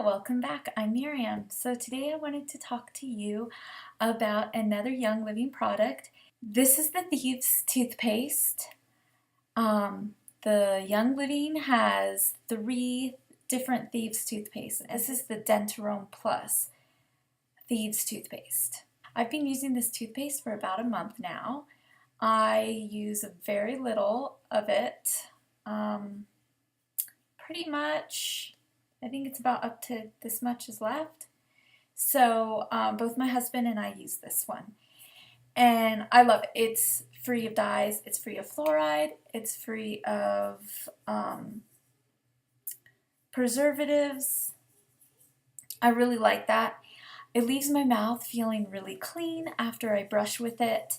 welcome back. I'm Miriam. So today I wanted to talk to you about another Young Living product. This is the Thieves toothpaste. The Young Living has 3 different Thieves toothpaste. This is the Dentarome Plus Thieves toothpaste. I've been using this toothpaste for about a month now. I use very little of it. Pretty much, I think it's about up to this much is left. So both my husband and I use this one. And I love it. It's free of dyes, it's free of fluoride, it's free of preservatives. I really like that. It leaves my mouth feeling really clean after I brush with it.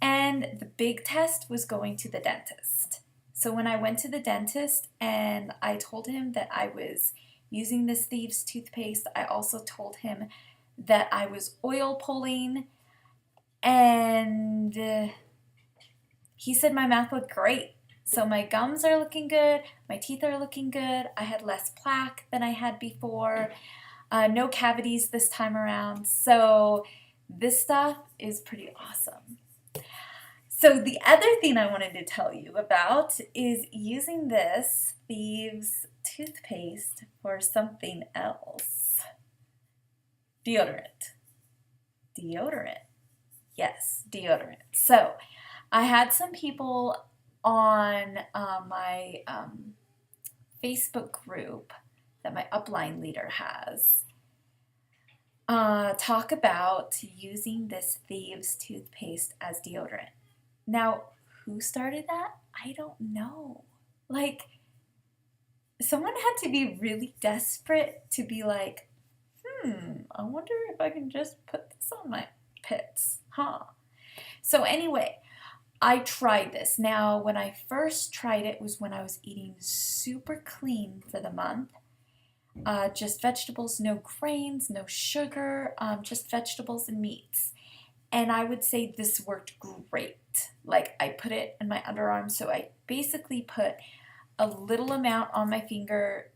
And the big test was going to the dentist. So when I went to the dentist and I told him that I was using this Thieves toothpaste, I also told him that I was oil pulling, and he said my mouth looked great. So my gums are looking good, my teeth are looking good, I had less plaque than I had before, no cavities this time around, so this stuff is pretty awesome. So the other thing I wanted to tell you about is using this Thieves toothpaste for something else. Deodorant. Yes, deodorant. So I had some people on my Facebook group that my upline leader has talk about using this Thieves toothpaste as deodorant. Now, who started that? I don't know. Like, someone had to be really desperate to be like, I wonder if I can just put this on my pits, huh? So anyway, I tried this. Now, when I first tried it was when I was eating super clean for the month. Just vegetables, no grains, no sugar, just vegetables and meats. And I would say this worked great. Like, I put it in my underarm, so I basically put a little amount on my finger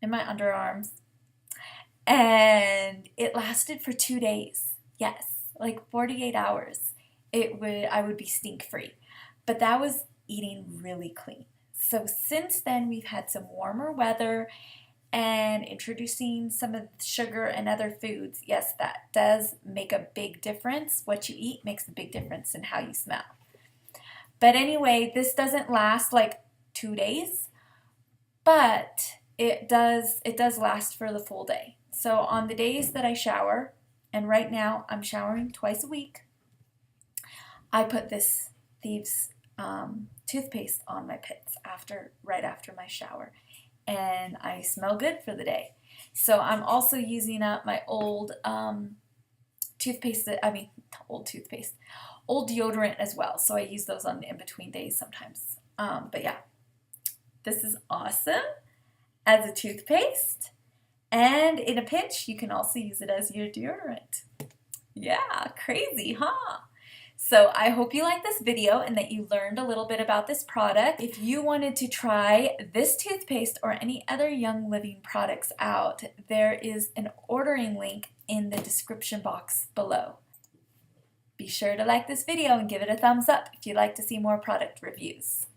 in my underarms, and it lasted for 2 days. Yes, like 48 hours. I would be stink free. But that was eating really clean. So since then we've had some warmer weather and introducing some of the sugar and other foods. Yes, that does make a big difference. What you eat makes a big difference in how you smell. But anyway, this doesn't last like 2 days, but it does last for the full day. So on the days that I shower, and right now I'm showering twice a week, I put this Thieves toothpaste on my pits right after my shower. And I smell good for the day. So I'm also using up my old old deodorant as well. So I use those on in-between days sometimes. But yeah, this is awesome as a toothpaste. And in a pinch, you can also use it as your deodorant. Yeah, crazy, huh? So I hope you liked this video and that you learned a little bit about this product. If you wanted to try this toothpaste or any other Young Living products out, there is an ordering link in the description box below. Be sure to like this video and give it a thumbs up if you'd like to see more product reviews.